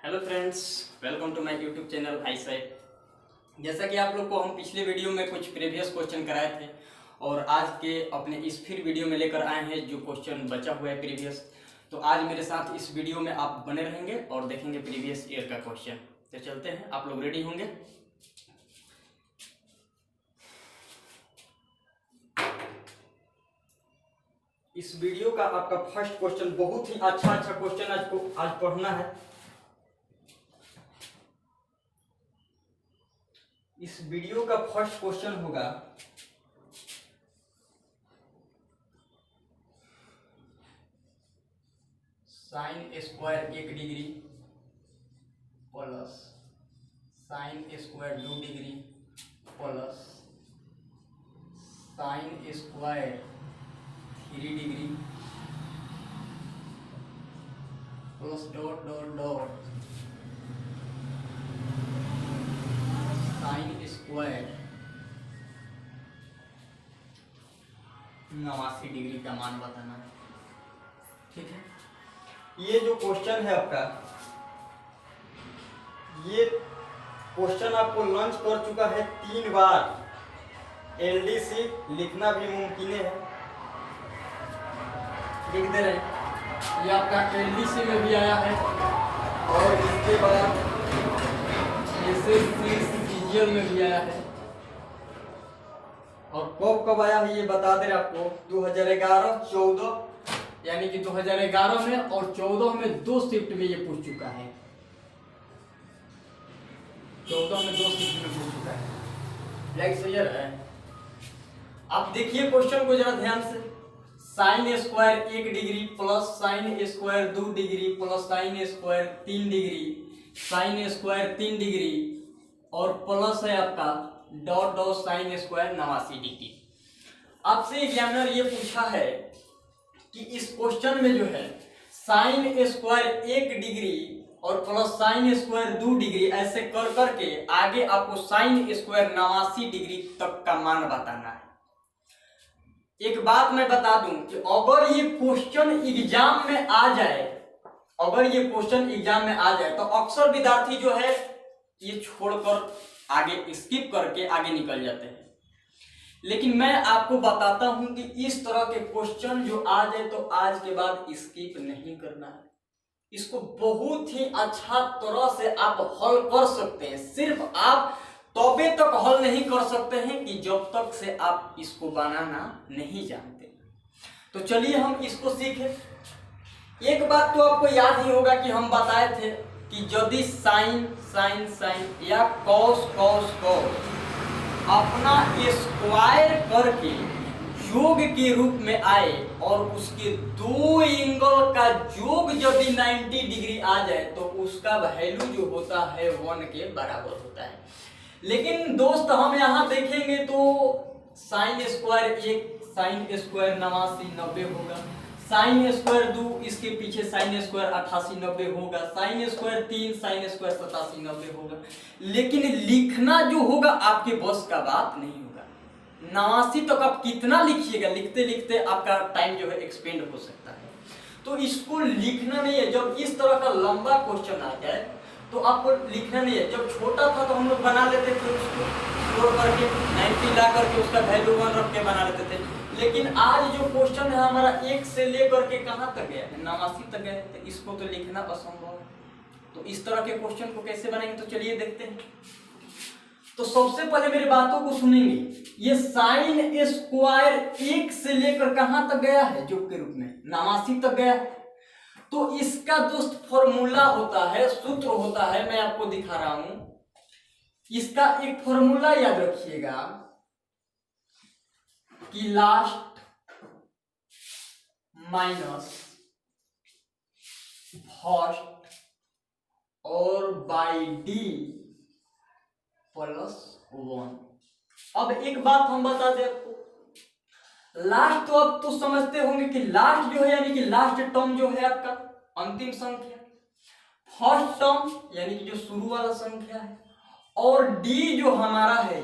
Hello friends, welcome to my YouTube channel भाई साहब। जैसा कि आप लोग को हम पिछले वीडियो में कुछ प्रीवियस क्वेश्चन कराए थे और आज के अपने इस फिर वीडियो में लेकर आए हैं जो क्वेश्चन बचा हुआ है प्रीवियस। तो आज मेरे साथ इस वीडियो में आप बने रहेंगे और देखेंगे प्रीवियस ईयर का क्वेश्चन। तो चलते हैं, आप लोग रेडी होंगे? इस वीडियो का आपका फर्स्ट क्वेश्चन बहुत ही अच्छा क्वेश्चन आज पढ़ना है। इस वीडियो का फर्स्ट क्वेश्चन होगा sign square 1 degree plus sine square 2 degree plus sine square 3 degree plus dot dot dot sine square 89 degree का मान बताना है। ठीक है, ये जो क्वेश्चन है आपका, ये क्वेश्चन आपको लॉन्च कर चुका है 3 बार। एलडीसी लिखना भी मुमकिन है, लिख दे रहे हैं। ये आपका एलडीसी में भी आया है और इसके बाद एसएससी सीजीएल में भी आया है। और कब कब आया है ये बता दे रहे आपको, 2011, 14, यानी कि 2011 में और 14 में 2 शिफ्ट में ये पूछ चुका है। 14 में 2 शिफ्ट में पूछ चुका है। लाइक सही है। आप देखिए क्वेश्चन को जरा ध्यान से। Sign square 1 degree plus sine square 2 degree plus sine square 3 degree sine square 3 degree और प्लस है आपका dot dot sine square 89 degree. आपसे एग्जामिनर ये पूछा है कि इस क्वेश्चन में जो है साइन स्क्वायर 1 डिग्री और प्लस साइन स्क्वायर 2 डिग्री ऐसे कर करके आगे आपको साइन स्क्वायर 89 डिग्री तक का मान बताना है। एक बात मैं बता दूं कि अगर ये क्वेश्चन एग्जाम में आ जाए, तो अक्सर विद्यार्थी जो है ये छोड़कर आगे स्किप करके आगे निकल जाते हैं। लेकिन मैं आपको बताता हूं कि इस तरह के क्वेश्चन जो आ जाए तो आज के बाद स्किप नहीं करना है। इसको बहुत ही अच्छा तरह से आप हल कर सकते हैं। सिर्फ आप तबे तक हल नहीं कर सकते हैं कि जब तक से आप इसको बनाना नहीं जानते। तो चलिए हम इसको सीखें। एक बात तो आपको याद ही होगा कि हम बताए थे कि यदि साइन साइन साइन या कॉस कॉस कॉस अपना स्क्वायर करके योग के रूप में आए और उसके 2 एंगल का योग यदि 90 डिग्री आ जाए तो उसका वैल्यू जो होता है 1 के बराबर होता है। लेकिन दोस्त हम यहाँ देखेंगे तो साइन स्क्वायर 1 साइन स्क्वायर 89 90 होगा, साइन स्क्वायर 2 इसके पीछे साइन स्क्वायर 88 90 होगा, साइन स्क्वायर 3 साइन स्क्वायर 87 90 होगा। लेकिन लिखना जो होगा आपके बस का बात नहीं होगा। 89 तक आप कितना लिखिएगा, लिखते लिखते आपका टाइम जो है एक्सपेंड हो सकता है। तो इसको लिखना नहीं है। जब इस तरह का लंबा क्वेश्चन आ जाए तो आपको लिखना नहीं है। जब छोटा था तो हम लोग बना लेते थे, उसको जोड़ करके 90 ला करके उसका वैल्यू 1 रख के बना लेते थे। लेकिन आज जो क्वेश्चन है हमारा 1 से लेकर के कहां तक गया है, 89 तक गया है, तो इसको तो लिखना असंभव है। तो इस तरह के क्वेश्चन को कैसे बनाएंगे, तो चलिए देखते हैं। तो सबसे पहले मेरी बातों को सुनेंगे। ये साइन स्क्वायर 1 से लेकर कहां तक गया है, योग के रूप में 89 तक गया है। तो इसका दोस्त फॉर्मूला होता है, सूत्र होता है, मैं आपको दिखा रहा हूं। इसका एक फॉर्मूला याद रखिएगा कि लास्ट माइनस फर्स्ट और बाई डी प्लस 1। अब एक बात हम बता दें आपको, लास्ट तो अब तो समझते होंगे कि लास्ट जो है यानी कि लास्ट टर्म जो है आपका अंतिम संख्या, फर्स्ट टर्म यानी कि जो शुरू वाला संख्या है, और डी जो हमारा है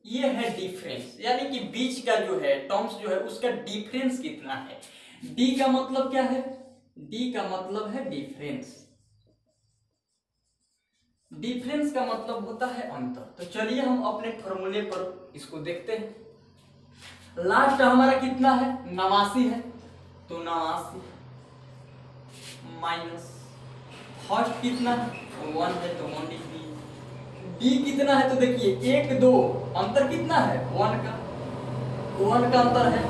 ये है डिफरेंस, यानी कि बीच का जो है टर्म्स जो है उसका डिफरेंस कितना है। डी का मतलब क्या है, डी का मतलब है डिफरेंस। डिफरेंस का मतलब होता है अंतर। तो चलिए हम अपने फॉर्मूले पर इसको देखते हैं। लास्ट हमारा कितना है, 89 है, तो 89 माइनस फर्स्ट कितना है, 1 है, तो 1 डिग्री। डी कितना है, तो देखिए 1 2 अंतर कितना है, 1 का अंतर है।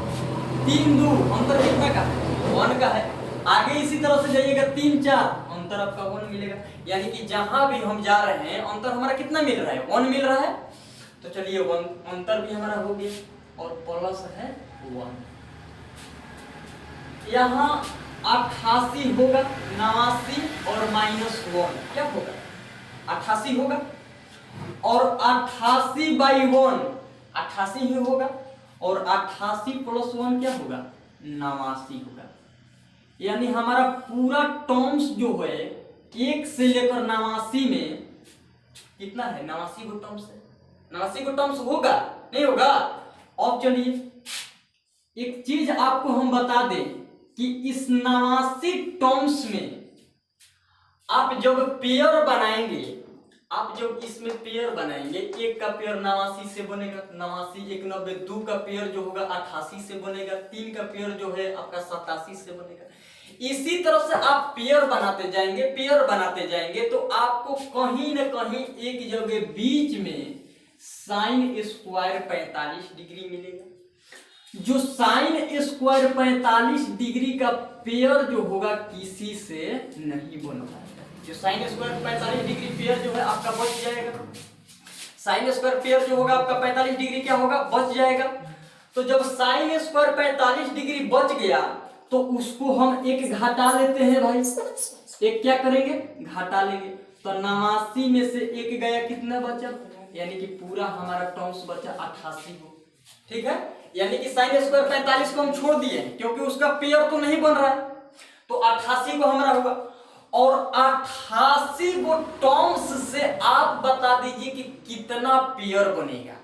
3 2 अंतर कितना का है, 1 का है। आगे इसी तरह से जाइएगा, 3 4 अंतर आपका 1 मिलेगा। यानी कि जहां भी हम जा रहे हैं अंतर हमारा कितना मिल रहा है, 1 मिल रहा है। तो चलिए 1 अंतर भी हमारा हो गया और प्लस है 1। यहाँ 88 होगा, 89 और -1 क्या होगा, 88 होगा। और 88/1 88 ही होगा, और 88 + 1 क्या होगा, 89 होगा। यानी हमारा पूरा टर्म्स जो है 1 से लेकर 89 में कितना है, 89 गो टर्म्स है। 89 गो टर्म्स होगा, नहीं होगा। अब चलिए एक चीज आपको हम बता दें कि इस 89 टर्म्स में आप जब पेयर बनाएंगे, आप जब इसमें पेयर बनाएंगे, 1 का पेयर 89 से बनेगा, 89 1 90, 2 का पेयर जो होगा 88 से बनेगा, 3 का पेयर जो है आपका 87 से बनेगा। इसी तरह से आप पेयर बनाते जाएंगे, पेयर बनाते जाएंगे, तो आपको कहीं ना कहीं एक जगह बीच में साइन स्क्वायर 45 डिग्री मिलेगा। जो साइन स्क्वायर 45 डिग्री का पेयर जो होगा किसी से नहीं बन पाएगा। जो साइन स्क्वायर 45 डिग्री पेयर जो है आपका बच जाएगा। साइन स्क्वायर पेयर जो होगा आपका 45 डिग्री क्या होगा, बच जाएगा। तो जब साइन स्क्वायर 45 डिग्री बच गया तो उसको हम एक घटा लेते हैं भाई। एक क्या करेंगे, घटा लेंगे। तो 89 में से 1 गया, कितना बचा, यानी कि पूरा हमारा टर्म्स बचा 88 को। ठीक है, यानी कि साइन स्क्वायर 45 को हम छोड़ दिए क्योंकि उसका पेयर तो नहीं बन रहा है, तो 88 को हमारा होगा। और 88 वो टर्म्स से आप बता दीजिए कि कितना पेयर बनेगा।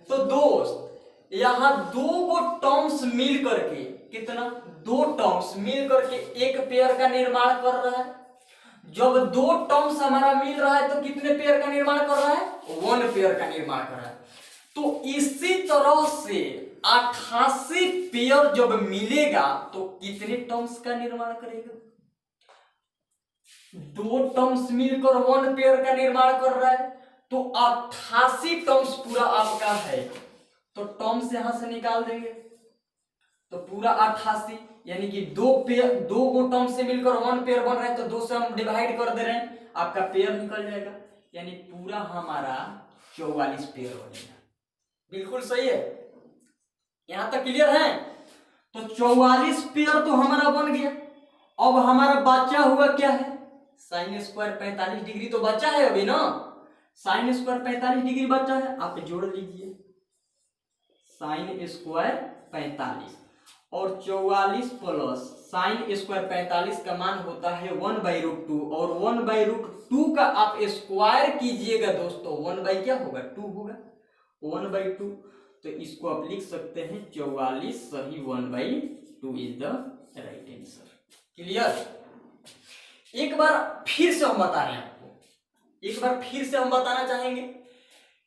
तो दोस्त यहां 2 गो टर्म्स मिल करके कितना, 2 टर्म्स मिल करके एक पेयर का निर्माण कर रहा है। जब 2 टर्म्स हमारा मिल रहा है तो कितने पेयर का निर्माण कर रहा है, 1 पेयर का निर्माण कर रहा है। तो इसी तरह से 88 पेयर जब मिलेगा तो कितने टर्म्स का निर्माण करेगा, 2 टर्म्स मिलकर 1 पेयर का निर्माण कर रहा है। तो 88 टर्म्स पूरा आपका है। तो टर्म्स यहां से निकाल देंगे तो पूरा 88, यानी कि 2 गो टर्म से मिलकर 1 पेयर बन रहा है, तो 2 से हम डिवाइड कर दे रहे हैं, आपका पेयर निकल जाएगा। यानी पूरा हमारा 44 पेयर बनेगा। बिल्कुल सही है, यहां तक क्लियर है। तो 44 पेयर तो हमारा बन गया। अब हमारा बचा हुआ क्या है, साइन स्क्वायर 45 डिग्री तो बचा है अभी ना। साइन स्क्वायर 45 डिग्री बचा है, आप जोड़ लीजिए साइन स्क्वायर 45 और 44 प्लस साइन स्क्वायर 45 का मान होता है 1/√2, और 1/√2 का आप स्क्वायर कीजिएगा दोस्तों, 1 क्या होगा, 2 होगा, 1/2। तो इसको आप लिख सकते हैं 44 सही 1/2 is the right answer. Clear. एक बार फिर से हम बता रहे हैं आपको, एक बार फिर से हम बताना चाहेंगे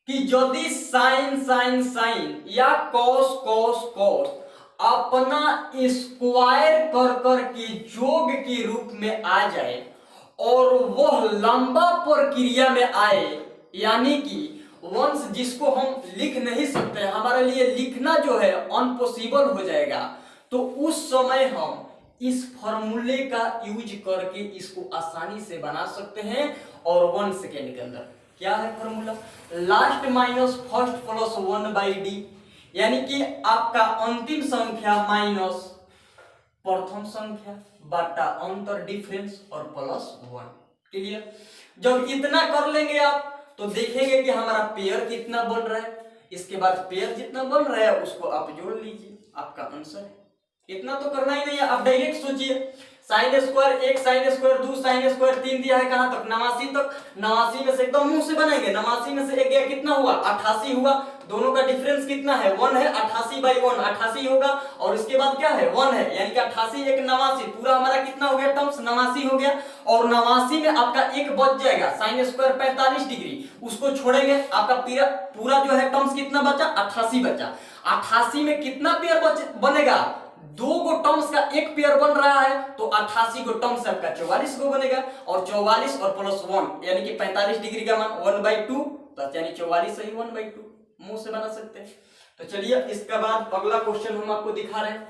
कि यदि साइन साइन साइन या कॉस कॉस कॉस अपना स्क्वायर कर के योग के रूप में आ जाए और वह लंबा प्रक्रिया में आए, यानी कि वंश जिसको हम लिख नहीं सकते, हमारे लिए लिखना जो है अनपॉसिबल हो जाएगा, तो उस समय हम इस फॉर्मूले का यूज करके इसको आसानी से बना सकते हैं। और 1 सेकेंड के अंदर क्या है formula, last minus first plus 1/d, यानी कि आपका अंतिम संख्या माइनस प्रथम संख्या बटा अंतर डिफरेंस और प्लस 1। क्लियर। जब इतना कर लेंगे आप तो देखेंगे कि हमारा पेयर कितना बन रहा है, इसके बाद पेयर जितना बन रहा है उसको आप जोड़ लीजिए, आपका आंसर है। इतना तो करना ही नहीं है, आप डायरेक्ट सोचिए sign square 1, sine square 2, sign square 3 दिया है कहां तक 89 तक। 89 में से एकदम मुंह से बनेंगे, 89 में से एक गया कितना हुआ 88 हुआ। दोनों का डिफरेंस कितना है 1 है, 88/1 88 होगा और इसके बाद क्या है 1 है, यानी कि 88 1 89, पूरा हमारा कितना हो गया टर्म्स 89 हो गया। और 89 में आपका एक बच जाएगा साइन स्क्वायर 45 डिग्री, उसको छोड़ेंगे आपका पूरा जो है टर्म्स कितना बचा 88 बचा। 88 में कितना पेयर बनेगा, दो गो टर्म्स का एक पेयर बन रहा है तो 88 गो टर्म्स आपका 44 गो बनेगा। और 44 और प्लस 1 यानी कि 45 डिग्री का मान 1/2 बस, यानी 44 सही 1/2 मुंह से बना सकते हैं। तो चलिए इसके बाद अगला क्वेश्चन हम आपको दिखा रहे हैं।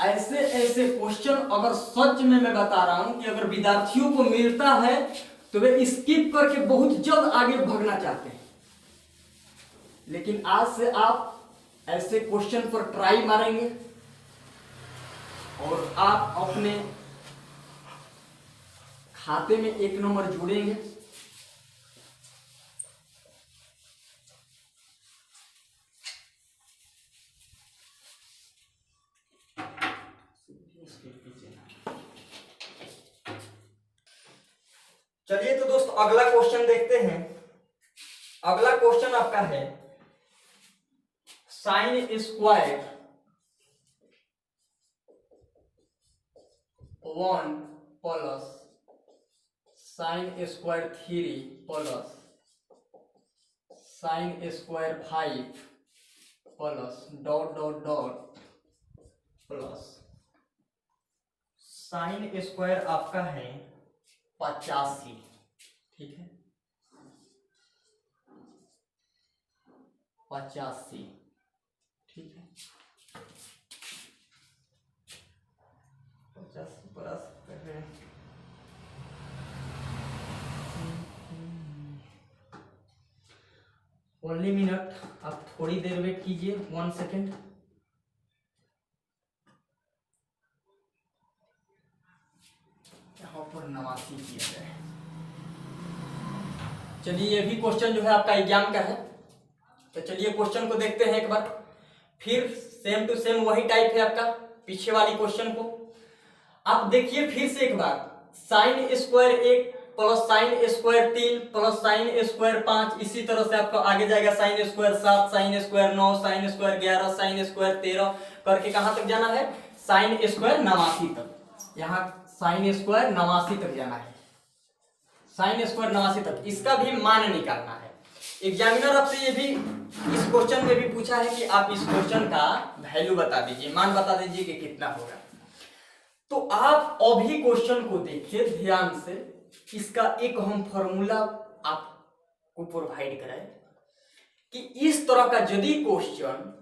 ऐसे ऐसे क्वेश्चन अगर सच में मैं बता रहा हूं कि अगर विद्यार्थियों को मिलता है तो वे स्किप करके बहुत जल्द आगे भागना चाहते हैं, लेकिन आज से आप ऐसे क्वेश्चन पर ट्राई मारेंगे और आप अपने खाते में 1 नंबर जोड़ेंगे। चलिए तो दोस्त अगला क्वेश्चन देखते हैं। अगला क्वेश्चन आपका है sign square 1 plus sine square 3 plus sine square 5 plus dot dot dot plus sine square आपका है 85, ठीक है 85, ठीक है 85 प्लस कर रहे हैं। ओनली मिनट, आप थोड़ी देर वेट कीजिए 1 सेकेंड। यहाँ पर 89 किया जाए। चलिए ये भी क्वेश्चन जो है आपका एग्जाम का है, तो चलिए क्वेश्चन को देखते हैं एक बार। फिर सेम टू सेम वही टाइप है आपका पीछे वाली क्वेश्चन को। आप देखिए फिर से एक बार, sine square 1 plus sine square 3 plus sine square 5, इसी तरह से आपको आगे जाएगा sine square 7, sine square 9, sine square 11, sine square 13 करके कहां तक जाना है साइन स्क्वायर 89 तक। यहाँ साइन स्क्वायर 89 तक जाना है, साइन स्क्वायर 89 तक। इसका भी मान निकालना है। एग्जामिनर आपसे ये भी इस क्वेश्चन में भी पूछा है कि आप इस क्वेश्चन का वैल्यू बता दीजिए, मान बता दीजिए कि कितना होगा। तो आप अभी क्वेश्चन को देखिए ध्यान से, इसका एक हम फॉर्मूला आपको प्रोवाइड कराए कि इस तरह का यदि क्वेश्चन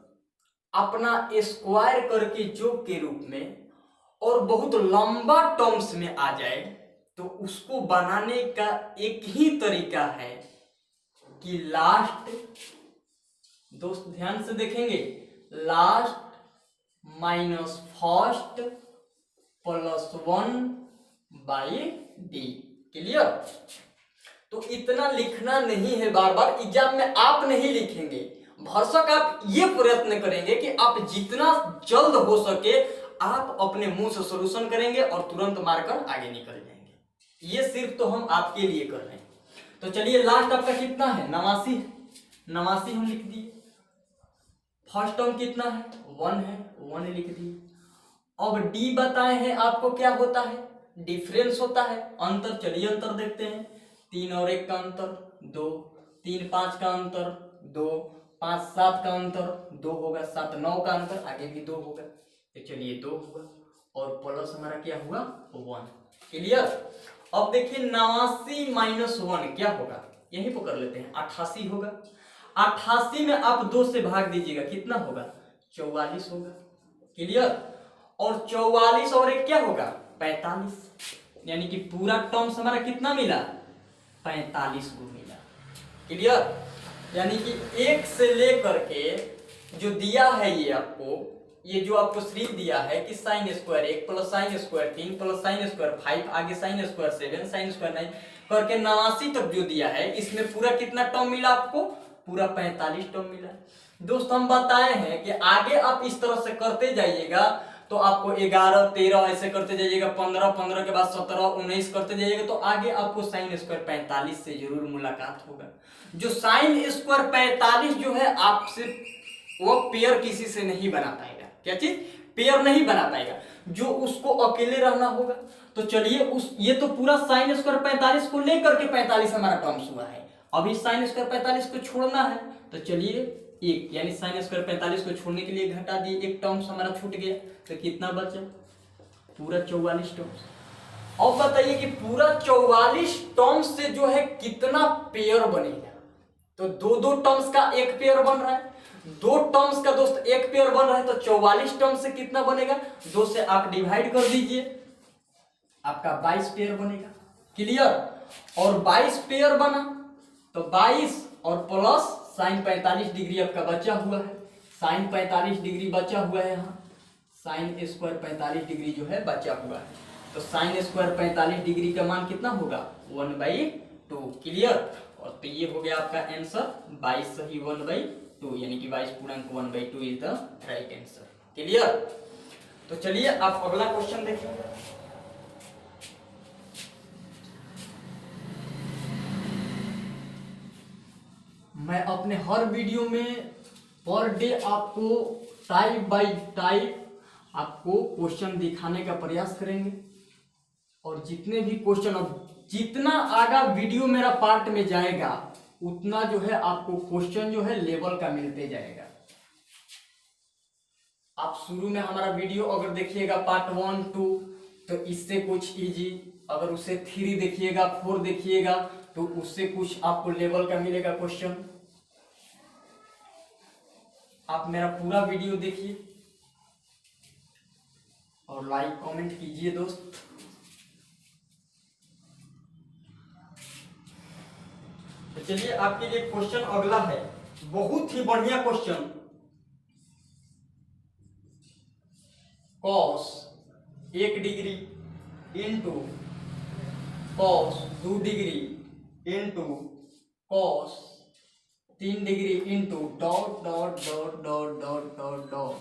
अपना स्क्वायर करके जोक के रूप में और बहुत लंबा टर्म्स में आ जाए तो उसको बनाने का एक ही तरीका है कि लास्ट, दोस्त ध्यान से देखेंगे, last minus first plus 1/d। Clear? तो इतना लिखना नहीं है बार बार, एग्जाम में आप नहीं लिखेंगे। भरसक आप ये प्रयत्न करेंगे कि आप जितना जल्द हो सके आप अपने मुंह से सॉल्यूशन करेंगे और तुरंत मारकर आगे निकल जाएंगे। ये सिर्फ तो हम आपके लिए कर रहे हैं। तो चलिए लास्ट आपका कितना है 89, 89 हम लिख दिए। फर्स्ट टर्म कितना है 1 है, 1 लिख दिए। अब डी बताए हैं आपको क्या होता है, डिफरेंस होता है, अंतर। चलिए अंतर देखते हैं, 3 और 1 का अंतर 2, 3 5 का अंतर 2, 5 7 का अंतर 2 होगा, 7 9 का अंतर आगे भी 2 होगा। तो चलिए 2 हुआ और प्लस हमारा क्या हुआ 1। क्लियर? अब देखिए 89 माइनस 1 क्या होगा, यहीं पर कर लेते हैं, 88 होगा। 88 में आप 2 से भाग दीजिएगा, कितना होगा 44 होगा। क्लियर? और 44 और 1 क्या होगा 45, यानी कि पूरा टर्म्स हमारा कितना मिला 45 को मिला। क्लियर? यानी कि 1 से लेकर के जो दिया है ये आपको, ये जो आपको सीरीज दिया है कि sign square 1 plus sine square 3 plus sine square 5, आगे साइन स्क्वायर 7 साइन स्क्वायर 9 करके 89 तक जो दिया है, इसमें पूरा कितना टर्म मिला आपको, पूरा 45 टर्म मिला। दोस्त हम बताए हैं कि आगे आप इस तरह से करते जाइएगा तो आपको 11 13 ऐसे करते जाइएगा, 15 15 के बाद 17 19 करते जाइएगा, तो आगे आपको साइन स्क्वायर 45 से जरूर मुलाकात होगा। जो साइन स्क्वायर 45 जो है आपसे वो पेयर किसी से नहीं बना पाएगा। क्या चीज? पेयर नहीं बना पाएगा, जो उसको अकेले रहना होगा। तो चलिए ये तो पूरा साइन स्क्वायर 45 को लेकर के 45 हमारा टर्म्स हुआ है। अभी साइन स्क्वायर 45 को छोड़ना है, तो चलिए एक यानी साइन स्क्वायर 45 को छोड़ने के लिए घटा दिए, एक टर्म्स हमारा छूट गया, तो कितना बचा? पूरा 44 टर्म्स। अब बताइए कि पूरा 44 टर्म्स से जो है कितना पेयर बनेगा? तो दो दो टर्म्स का एक पेयर बन रहा है, दो टर्म्स का दोस्त एक पेयर बन रहा है, तो 44 टर्म्स से कितना बनेगा? 2 से आप डिवाइड कर दीजिए, आपका 22 पेयर बनेगा। क्लियर? और 22 पेयर बना तो 22 और प्लस साइन 45 डिग्री आपका बचा हुआ है, साइन 45 डिग्री बचा हुआ है, यहाँ साइन स्क्वायर 45 डिग्री जो है बचा हुआ है। तो साइन स्क्वायर 45 डिग्री का मान कितना होगा? 1/2। क्लियर? और तो ये हो गया आपका आंसर 22 सही 1/2, यानी कि 22 पूर्णांक 1/2 is the right answer. Clear? तो चलिए आप अगला क्वेश्चन देखिए। मैं अपने हर वीडियो में पर डे आपको टाइप बाय टाइप आपको क्वेश्चन दिखाने का प्रयास करेंगे, और जितने भी क्वेश्चन, अब जितना आगा वीडियो मेरा पार्ट में जाएगा उतना जो है आपको क्वेश्चन जो है लेवल का मिलते जाएगा। आप शुरू में हमारा वीडियो अगर देखिएगा पार्ट 1 2 तो इससे कुछ इजी, अगर उसे 3 देखिएगा 4 देखिएगा तो उससे कुछ आपको लेवल का मिलेगा क्वेश्चन। आप मेरा पूरा वीडियो देखिए और लाइक कमेंट कीजिए दोस्त। तो चलिए आपके लिए क्वेश्चन अगला है, बहुत ही बढ़िया question. Cos 1 degree into cos 2 degree into cos 3 degree into dot dot dot dot dot dot dot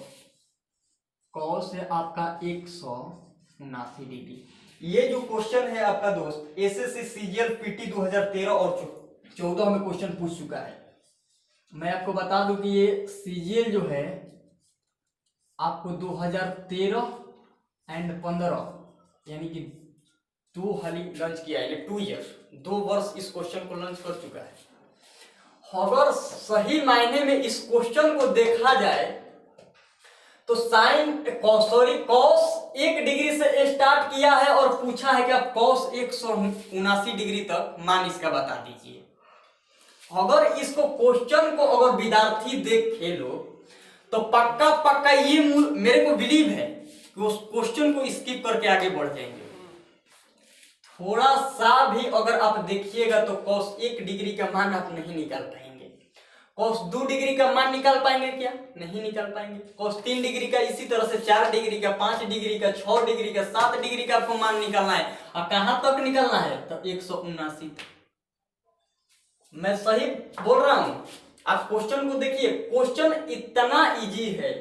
cos है आपका 179 डिग्री। ये जो क्वेश्चन है आपका दोस्त एसएससी सीजीएल पीटी 2013 और 14 में क्वेश्चन पूछ चुका है। मैं आपको बता दूं कि ये सीजीएल जो है आपको 2013 एंड 15 यानी कि 2 हाली लंच किया है, 2 ईयर 2 वर्ष इस क्वेश्चन को लंच कर चुका है। अगर सही मायने में इस क्वेश्चन को देखा जाए तो कॉस 1 डिग्री से स्टार्ट किया है और पूछा है कि आप कॉस 179 डिग्री तक मान इसका बता दीजिए। अगर इसको क्वेश्चन को अगर विद्यार्थी देख खेलो तो पक्का पक्का ये मेरे को बिलीव है कि उस क्वेश्चन को स्किप करके आगे बढ़ जाएंगे। थोड़ा सा भी अगर आप देखिएगा तो cos 1 डिग्री का मान आप नहीं निकाल पाएंगे। cos 2 डिग्री का मान निकाल पाएंगे क्या? नहीं निकाल पाएंगे। cos 3 डिग्री का, इसी तरह से 4 डिग्री का, 5 डिग्री का, 6 डिग्री का, 7 डिग्री का आपको मान निकालना है। और कहां तक निकालना है? तो 179। मैं सही बोल रहा हूं? आप क्वेश्चन को देखिए, क्वेश्चन इतना इजी है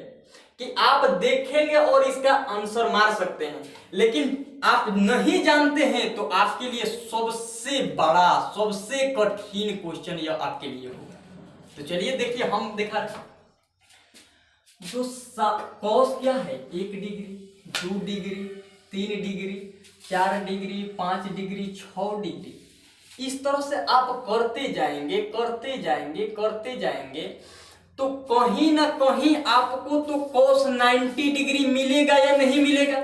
कि आप देखेंगे और इसका आंसर मार सकते हैं, लेकिन आप नहीं जानते हैं तो आपके लिए सबसे बड़ा सबसे कठिन क्वेश्चन यह आपके लिए होगा। तो चलिए देखिए, हम दिखा रहे हैं जो कॉस क्या है, 1 degree 2 degree 3 degree 4 degree 5 degree 6 degree, इस तरह से आप करते जाएंगे करते जाएंगे करते जाएंगे तो कहीं ना कहीं आपको तो cos 90 डिग्री मिलेगा या नहीं मिलेगा?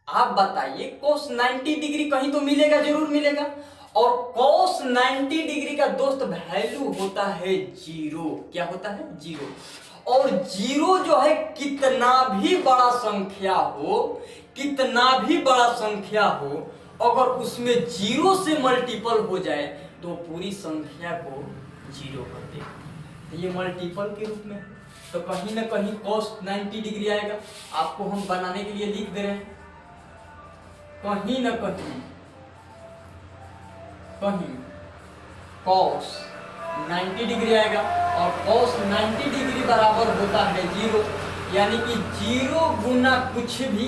आप बताइए, cos 90 डिग्री कहीं तो मिलेगा, जरूर मिलेगा। और cos 90 डिग्री का दोस्त वैल्यू होता है 0। क्या होता है? 0। और 0 जो है कितना भी बड़ा संख्या हो, कितना भी बड़ा संख्या हो, अगर उसमें 0 से मल्टीपल हो जाए तो पूरी संख्या को 0 कर देगा। ये मल्टीपल के रूप में, तो कहीं ना कहीं cos 90 डिग्री आएगा। आपको हम बनाने के लिए लिख दे रहे हैं, कहीं ना कहीं cos 90 डिग्री आएगा और cos 90 डिग्री बराबर होता है 0। यानी कि 0 गुना कुछ भी,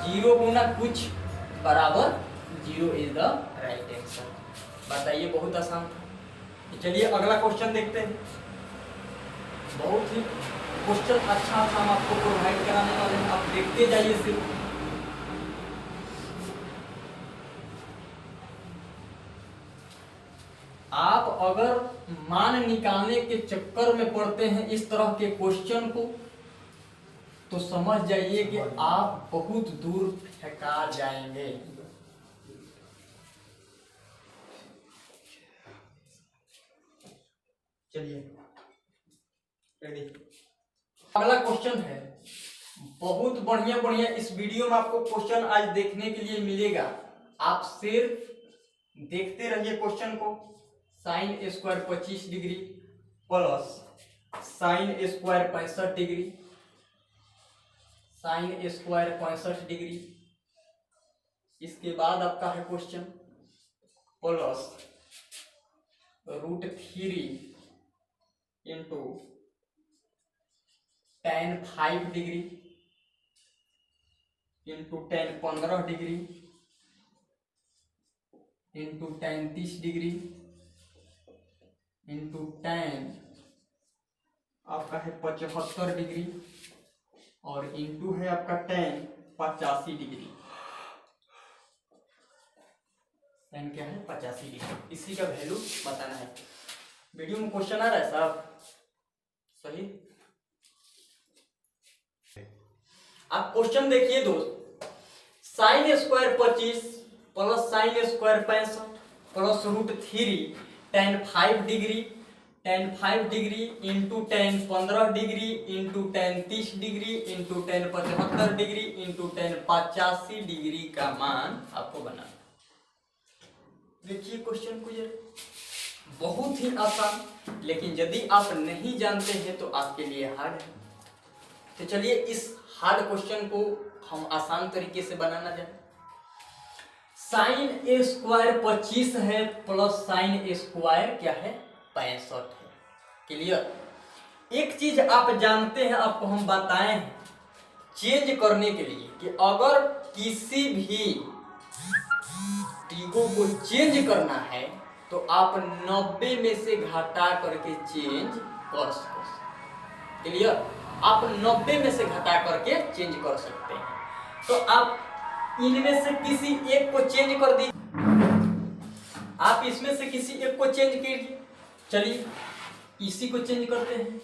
0 गुना कुछ बराबर 0 इज द राइट आंसर। बताइए, बहुत आसान था। चलिए अगला क्वेश्चन देखते हैं। बहुत ही क्वेश्चन अच्छा हम आपको प्रोवाइड कराने वाले हैं, आप देखते जाइए सिर्फ। आप अगर मान निकालने के चक्कर में पड़ते हैं इस तरह के क्वेश्चन को, तो समझ जाइए कि आप बहुत दूर फेंका जाएंगे। चलिए रेडी। अगला क्वेश्चन है, बहुत बढ़िया बढ़िया इस वीडियो में आपको क्वेश्चन आज देखने के लिए मिलेगा। आप सिर्फ देखते रहिए क्वेश्चन को। Sign square 25 degree plus sine square 65 degree, sine square 65 degree. इसके बाद आपका है question plus √3 into tan 5 degree into tan 15 degree into tan 30 degree into tan आपका है 75 डिग्री और इंटू है आपका tan 85 डिग्री। tan क्या है 85 डिग्री, इसी का वैल्यू बताना है। वीडियो में क्वेश्चन आ रहा है साहब? सही। आप क्वेश्चन देखिए दोस्त, sign square 25 plus sine square 65 plus √3 tan 5 degree, tan 5 degree into tan 15 degree into tan 30 degree into tan 75 degree into tan 85 degree का मान आपको बनाना। देखिए क्वेश्चन को, ये बहुत ही आसान, लेकिन यदि आप नहीं जानते हैं तो आपके लिए हार्ड है। तो चलिए इस हार्ड क्वेश्चन को हम आसान तरीके से बनाना जाए। साइन स्क्वायर 25 है प्लस साइन स्क्वायर क्या है 65 है। क्लियर? एक चीज आप जानते हैं, आपको हम बताएं हैं चेंज करने के लिए कि अगर किसी भी टिगो को चेंज करना है तो आप 90 में से घटा करके चेंज कर सकते हैं। क्लियर? आप 90 में से घटा करके चेंज कर सकते हैं। तो आप इनमें से किसी एक को चेंज कर दीजिए, आप इसमें से किसी एक को चेंज कीजिए। चलिए इसी को चेंज करते हैं।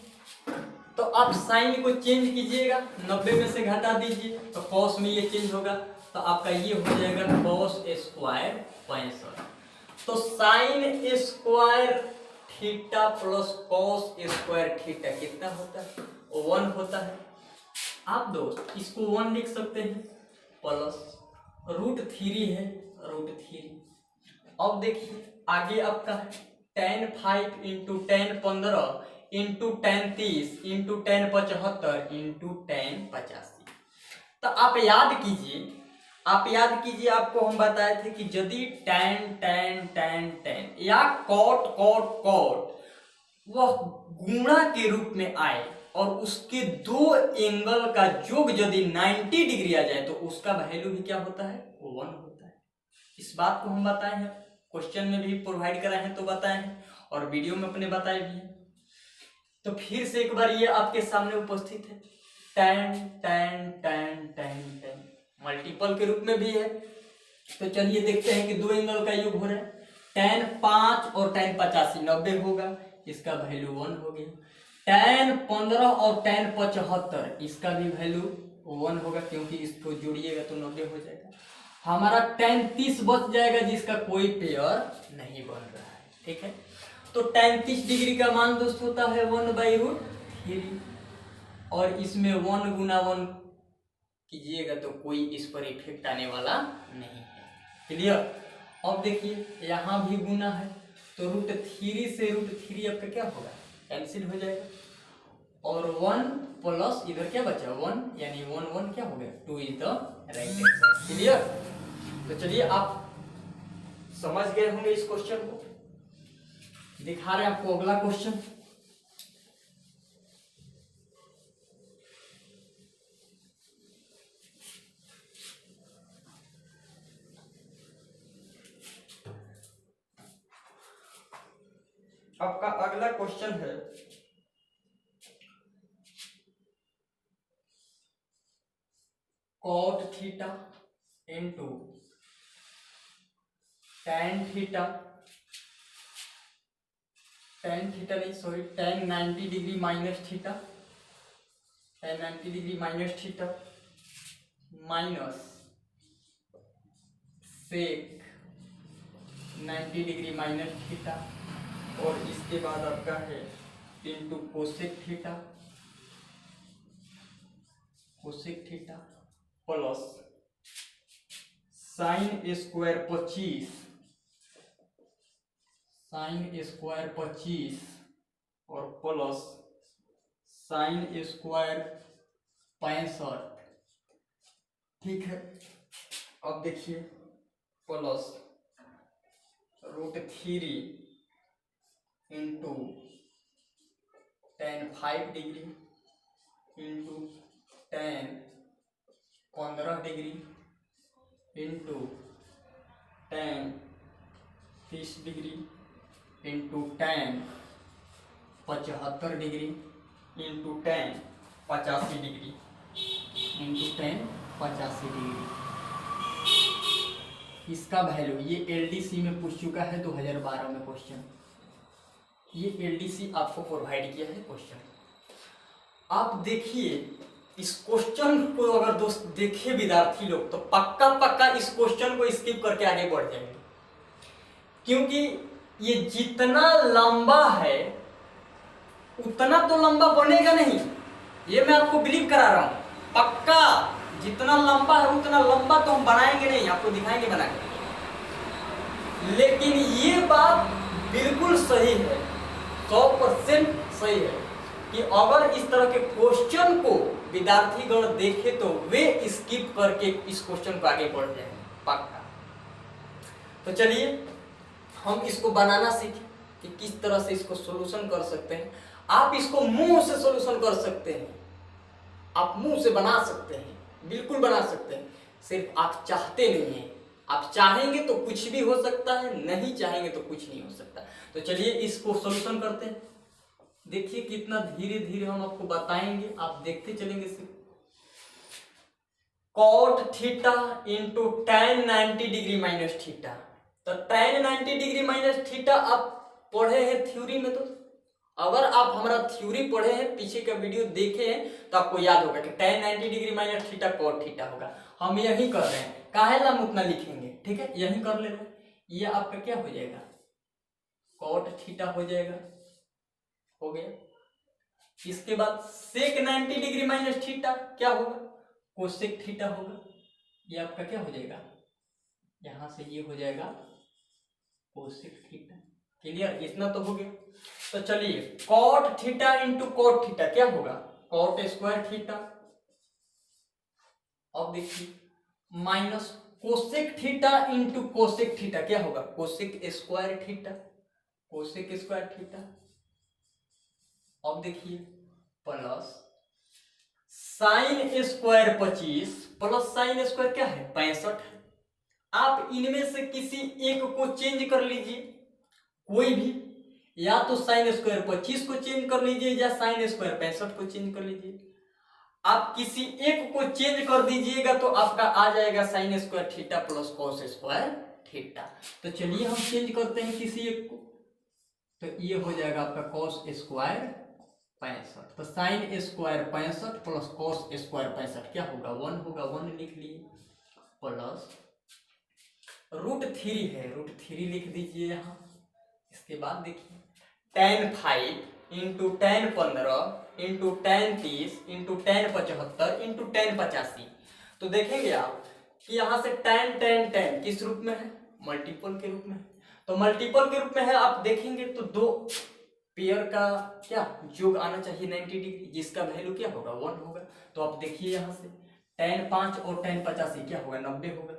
तो आप साइन को चेंज कीजिएगा, 90 में से घटा दीजिए तो कॉस में ये चेंज होगा, तो आपका ये हो जाएगा कॉस स्क्वायर 65। तो sine square theta plus cos square theta कितना होता है? 1 होता है। आप दोस्त इसको 1 लिख सकते हैं प्लस √3 है √3। अब देखिए आगे आपका है tan 5 into tan 15 into tan 30 into tan 75 into tan 85। तो आप याद कीजिए, आपको हम बताए थे कि यदि tan या cot वह गुणा के रूप में आए और उसके दो एंगल का योग यदि 90 डिग्री आ जाए तो उसका वैल्यू भी क्या होता है? 1 होता है। इस बात को हम बताए हैं, क्वेश्चन में भी प्रोवाइड कराए हैं तो बताए हैं और वीडियो में अपने बताए भी हैं। तो फिर से एक बार ये आपके सामने उपस्थित है, tan मल्टीपल के रूप में भी है। तो चलिए देखते हैं कि दो एंगल का योग हो रहा है। tan 5 और tan 85 90 होगा, इसका वैल्यू 1 हो गया। tan 15 और tan 75 इसका भी वैल्यू 1 होगा, क्योंकि इसको जोड़िएगा तो 90 हो जाएगा। हमारा tan 30 बच जाएगा जिसका कोई पेयर नहीं बन रहा है। ठीक है, तो tan 30 डिग्री का मान दोस्त होता है 1/√3 और इसमें 1 गुना 1 कीजिएगा तो कोई इस पर इफेक्ट आने वाला नहीं है। क्लियर? अब देखिए यहाँ भी गुना है तो √3 से √3 आपका क्या होगा? कैंसिल हो जाएगा और 1 प्लस इधर क्या बचा 1, यानी 1 क्या हो गया 2 is the right answer. Clear? तो चलिए आप समझ गए होंगे इस क्वेश्चन को। दिखा रहे हैं आपको अगला क्वेश्चन। आपका अगला क्वेश्चन है cot theta into tan theta, tan theta नहीं sorry tan 90 degree minus theta, tan 90 degree minus theta minus sec 90 degree minus theta, और इसके बाद आपका है into cosec theta, cosec theta plus sine square 25, sine square 25 और plus sine square 65। ठीक है, अब देखिए plus √3 into tan 5 degree into tan 15 degree into tan 30 degree into tan 75 degree into tan 85 degree into tan 85 degree. इसका value ये LDC में पूछ चुका है 2012 में क्वेश्चन, ये एलडीसी आपको प्रोवाइड किया है क्वेश्चन। आप देखिए इस क्वेश्चन को अगर दोस्त देखे विद्यार्थी लोग तो पक्का पक्का इस क्वेश्चन को स्किप करके आगे बढ़ जाएंगे, क्योंकि ये जितना लंबा है उतना तो लंबा बनेगा नहीं, ये मैं आपको बिलीव करा रहा हूं। पक्का जितना लंबा है उतना लंबा तो हम बनाएंगे नहीं, आपको दिखाएंगे बना के। लेकिन ये बात बिल्कुल सही है, 100% सही है कि अगर इस तरह के क्वेश्चन को विद्यार्थीगण देखे तो वे स्किप करके इस क्वेश्चन को आगे बढ़ जाएंगे पक्का। तो चलिए हम इसको बनाना सीखें कि किस तरह से इसको सॉल्यूशन कर सकते हैं। आप इसको मुंह से सॉल्यूशन कर सकते हैं, आप मुंह से बना सकते हैं, बिल्कुल बना सकते हैं, सिर्फ आप चाहते नहीं हैं। आप चाहेंगे तो कुछ भी हो सकता है, नहीं चाहेंगे तो कुछ नहीं हो सकता। तो चलिए इसको सॉल्यूशन करते हैं। देखिए कितना धीरे धीरे हम आपको बताएंगे, आप देखते चलेंगे सिर्फ। Cot theta into tan 90 degree minus theta, तो tan 90 डिग्री माइनस थीटा आप पढ़े हैं थ्योरी में। तो अगर आप हमारा थ्योरी पढ़े हैं, पीछे का वीडियो देखे हैं, तो आपको याद होगा कि tan 90 degree minus theta cot theta होगा। हम यही कर रहे हैं, काहे ला हम उतना लिखेंगे, ठीक है, यही कर ले रहे हैं। ये आपका क्या हो जाएगा, कॉट थीटा हो जाएगा, हो गया। इसके बाद सेक 90 डिग्री माइनस थीटा क्या होगा, कोसेक थीटा होगा। ये आपका क्या हो जाएगा, यहां से ये हो जाएगा कोसेक थीटा। क्लियर, इतना तो हो गया। तो चलिए cot theta into cot theta क्या होगा, कॉट स्क्वायर थीटा। अब देखिए minus cosec theta into cosec theta क्या होगा, cosec square theta, cosec square theta. अब देखिए plus sine square 25 plus sine square क्या है 65 है। आप इनमें से किसी एक को चेंज कर लीजिए, कोई भी, या तो साइन स्क्वायर 25 को चेंज कर लीजिए या साइन स्क्वायर 65 को चेंज कर लीजिए। आप किसी एक को चेंज कर दीजिएगा तो आपका आ जाएगा sine square theta plus cos square theta. तो चलिए हम चेंज करते हैं किसी एक को, तो ये हो जाएगा आपका कॉस स्क्वायर 65। तो sine square 65 plus cos square 65 क्या होगा, 1 होगा, 1 लिख लिए, प्लस √3 है, √3 लिख दीजिए यहाँ। इसके बाद देखिए tan 5 into tan 15 into tan 30 into tan 75 into tan 85। तो देखेंगे आप कि यहाँ से tan किस रूप में है, मल्टीपल के रूप में है। तो मल्टीपल के रूप में है, आप देखेंगे तो दो पेयर का क्या योग आना चाहिए 90 डिग्री, जिसका वैल्यू क्या होगा 1 होगा। तो आप देखिए यहाँ से tan 5 और tan 85 क्या होगा 90 होगा,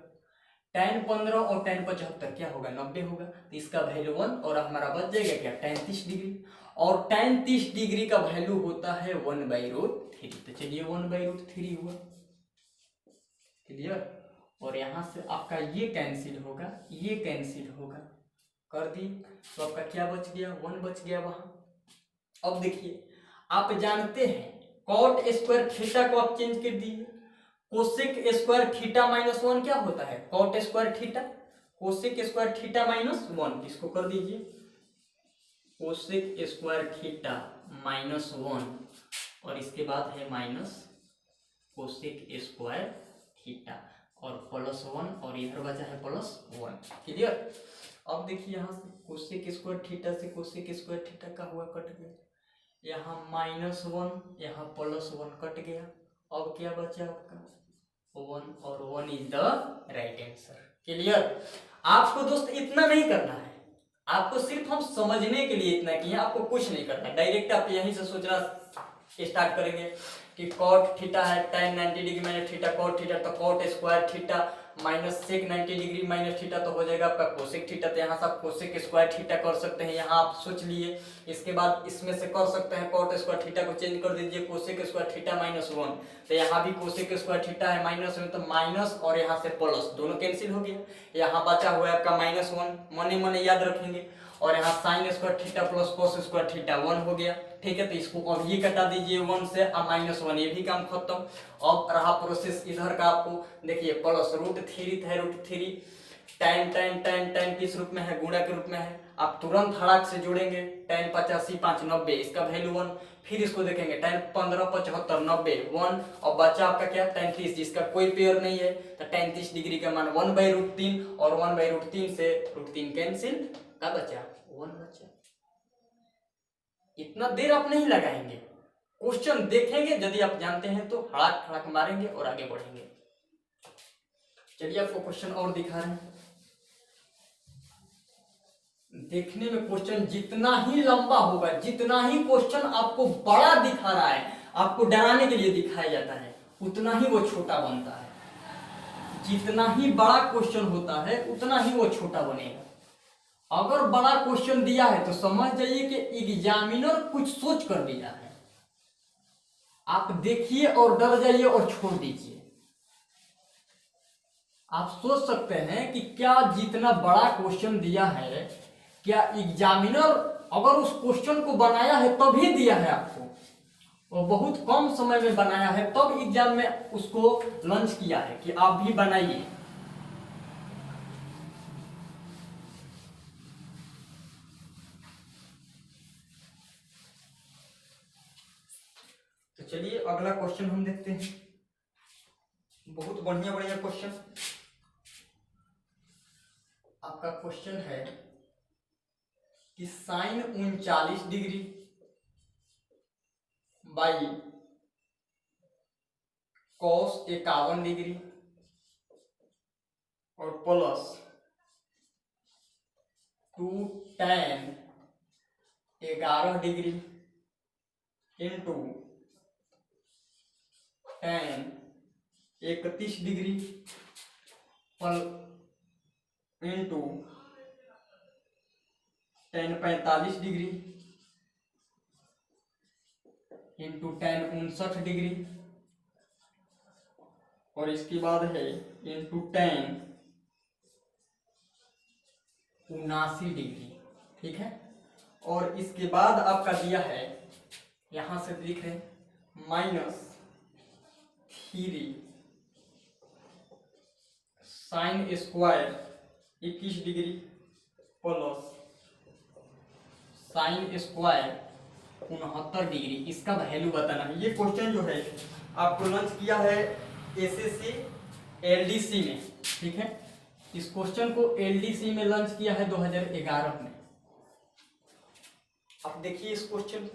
tan 15 और tan 75 क्या होगा 90 होगा। तो इसका वैल्यू 1 और हमारा बच जाएगा क्या tan 30 डिग्री, और tan 30 डिग्री का वैल्यू होता है 1/√3। तो चलिए 1/√3 हुआ, क्लियर। और यहाँ से आपका ये कैंसिल होगा, ये कैंसिल होगा, कर दी तो आपका क्या बच गया, 1 बच गया वहां। अब देखिए आप जानते हैं कॉट स्क्वायर थीटा को आप चेंज कर दिए, कोसेक स्क्वायर थीटा माइनस 1 क्या होता है, cot square theta, cosec square theta minus 1, इसको कर दीजिए कोसेक स्क्वायर थीटा माइनस 1 और इसके बाद है माइनस कोसेक स्क्वायर थीटा और प्लस 1 और इधर बचा है प्लस 1। क्लियर। अब देखिए यहाँ से कोसेक स्क्वायर थीटा से कोसेक स्क्वायर थीटा का हुआ कट गया, यहाँ माइनस 1 यहाँ प्लस 1 कट गया। अब क्या बचा आपका 1 और 1 is the right answer. Clear. आपको दोस्त इतना नहीं करना है, आपको सिर्फ हम समझने के लिए इतना किए, आपको कुछ नहीं करना। डायरेक्ट आप यहीं से सोचना स्टार्ट करेंगे कि कॉट थीटा है tan 90 degree minus theta cot theta, तो cot square theta minus sec 90 degree minus theta तो हो जाएगा आपका कोसेक थीटा। तो यहाँ से आप कोसेक स्क्वायर थीटा कर सकते हैं, यहाँ आप सोच लिए। इसके बाद इसमें से कर सकते हैं कॉट स्क्वायर थीटा को चेंज कर दीजिए कोसेक स्क्वायर थीटा माइनस 1, तो यहाँ भी कोसेक स्क्वायर थीटा है माइनस में, तो माइनस और यहाँ से प्लस दोनों कैंसिल हो गया। यहाँ बचा हुआ है आपका माइनस 1, मने मने याद रखेंगे, और यहाँ sine square theta plus cos square theta 1 हो गया। ठीक है, तो इसको अब ये कटा दीजिए 1 से और माइनस 1, ये भी काम खत्म। अब रहा प्रोसेस इधर का, आपको देखिए प्लस √3 था, √3 tan tan tan tan किस रूप में है, गुणा के रूप में है। आप तुरंत हड़ाक से जोड़ेंगे tan 85 5 90, इसका वैल्यू 1, फिर इसको देखेंगे tan 15 75 90 1, और बचा आपका क्या tan 30 जिसका कोई पेयर नहीं है, तो tan 30 डिग्री का मान 1/√3 और 1/√3 से √3 कैंसिल, क्या बचा 1 बचा। इतना देर आप नहीं लगाएंगे, क्वेश्चन देखेंगे, यदि आप जानते हैं तो हड़ाक हड़ाक मारेंगे और आगे बढ़ेंगे। चलिए आपको क्वेश्चन और दिखा रहे हैं। देखने में क्वेश्चन जितना ही लंबा होगा, जितना ही क्वेश्चन आपको बड़ा दिखा रहा है, आपको डराने के लिए दिखाया जाता है, उतना ही वो छोटा बनता है। जितना ही बड़ा क्वेश्चन होता है उतना ही वो छोटा बनेगा। अगर बड़ा क्वेश्चन दिया है तो समझ जाइए कि एग्जामिनर कुछ सोच कर दिया है, आप देखिए और डर जाइए और छोड़ दीजिए। आप सोच सकते हैं कि क्या जितना बड़ा क्वेश्चन दिया है, क्या एग्जामिनर अगर उस क्वेश्चन को बनाया है तभी दिया है आपको, और बहुत कम समय में बनाया है, तब एग्जाम में उसको लॉन्च किया है कि आप भी बनाइए। तो चलिए अगला क्वेश्चन हम देखते हैं। बहुत बढ़िया बढ़िया क्वेश्चन। आपका क्वेश्चन है कि sine 39 degree by cos 51 degree और plus 2 tan 11 degree into tan 31 degree into tan 45 degree into tan 59 degree, और इसके बाद है इंटू tan 79 डिग्री। ठीक है, और इसके बाद आपका दिया है, यहां से लिख रहे -3 sine square 21 degree plus sine square 69 degree, इसका वैल्यू बताना है। ये क्वेश्चन जो है आपको लॉन्च किया है एसएससी एलडीसी में। ठीक है, इस क्वेश्चन को एलडीसी में लॉन्च किया है 2011 में। अब देखिए इस क्वेश्चन,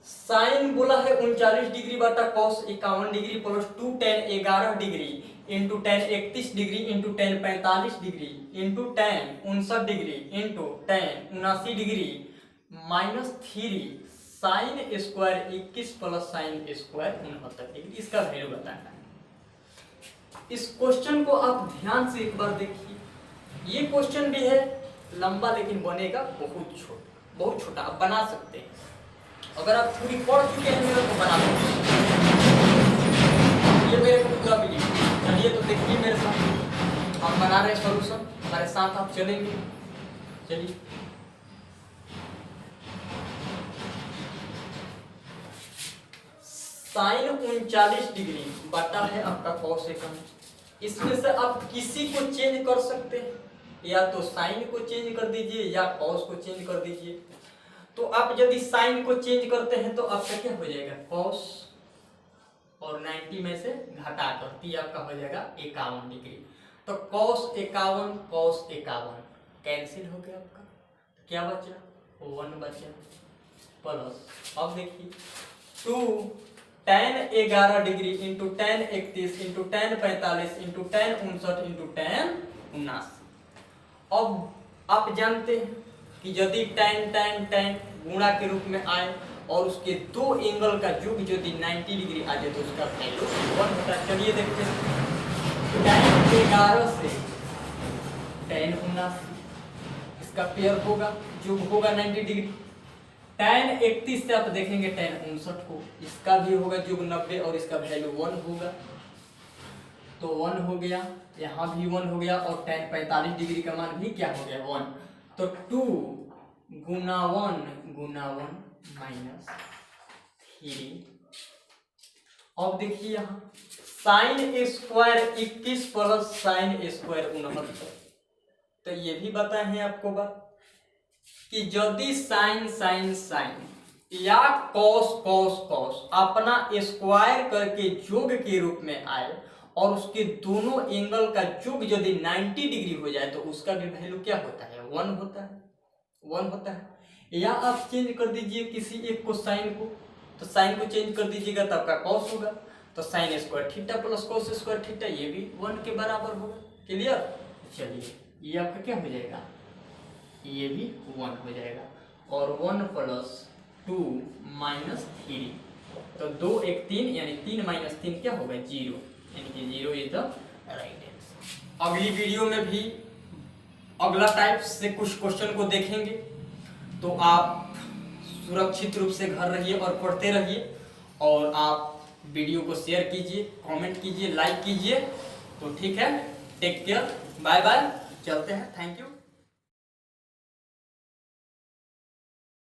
साइन बोला है 39 डिग्री बटा cos 51 degree plus 2 tan 11 degree into tan 31 degree into tan 45 degree into tan 59 degree into tan 79 degree -3 sine square 21 plus sine square 69 degree, इसका वैल्यू बताना है। इस क्वेश्चन को आप ध्यान से एक बार देखिए। ये क्वेश्चन भी है लंबा, लेकिन बनेगा बहुत छोटा, बहुत छोटा। आप बना सकते हैं, अगर आप पूरी पढ़ चुके हैं मेरे को बना सकते हैं। ये मेरे को पूरा वीडियो चलिए तो देखिए मेरे साथ, हम बना रहे हैं सॉल्यूशन, हमारे साथ आप चलेंगे। चलिए साइन 39 डिग्री बटा है आपका कॉस सेकंड, इसमें से आप किसी को चेंज कर सकते हैं, या तो साइन को चेंज कर दीजिए या कॉस को चेंज कर दीजिए। तो आप यदि साइन को चेंज करते हैं तो आपका क्या हो जाएगा, कॉस और 90 में से घटाकर टी आपका हो जाएगा 51 डिग्री। तो cos 51 cos 51 कैंसिल हो गया आपका, क्या बचा 1 बचा, प्लस अब देखिए 2 tan 11 degree into tan 31 into tan 45 into tan 59 into tan 79। अब आप जानते हैं कि यदि tan गुणा के रूप में आए और उसके दो एंगल का योग यदि 90 डिग्री आ जाए तो उसका वैल्यू 1 होता है। चलिए देखते हैं, tan 11 से tan 79 इसका पेयर होगा, योग होगा 90 डिग्री। tan 31 से आप देखेंगे tan 59 को, इसका भी होगा योग 90 और इसका वैल्यू 1 होगा, तो 1 हो गया, यहाँ भी 1 हो गया और tan 45 डिग्री का मान भी क्या हो गया 1। तो 2 गुना 1 माइनस 3। अब देखिए यहाँ sine square 21 plus sine square 69। तो ये भी बताए हैं आपको बात कि यदि साइन या कॉस अपना स्क्वायर करके योग के रूप में आए और उसके दोनों एंगल का योग यदि 90 डिग्री हो जाए तो उसका भी वैल्यू क्या होता है 1 होता है। या आप चेंज कर दीजिए किसी एक को, साइन को, तो साइन को चेंज कर दीजिएगा तो आपका कॉस होगा, तो sine square theta plus cos square theta ये भी 1 के बराबर होगा। क्लियर, चलिए ये आपका क्या हो जाएगा, ये भी 1 हो जाएगा और 1 प्लस 2 माइनस 3, तो 2 1 3 यानी 3 माइनस 3 क्या होगा 0, यानी कि 0 इज द राइट आंसर। अगली वीडियो में भी अगला टाइप से कुछ क्वेश्चन को देखेंगे, तो आप सुरक्षित रूप से घर रहिए और पढ़ते रहिए, और आप वीडियो को शेयर कीजिए, कमेंट कीजिए, लाइक कीजिए। तो ठीक है, टेक केयर, बाय बाय, चलते हैं, थैंक यू।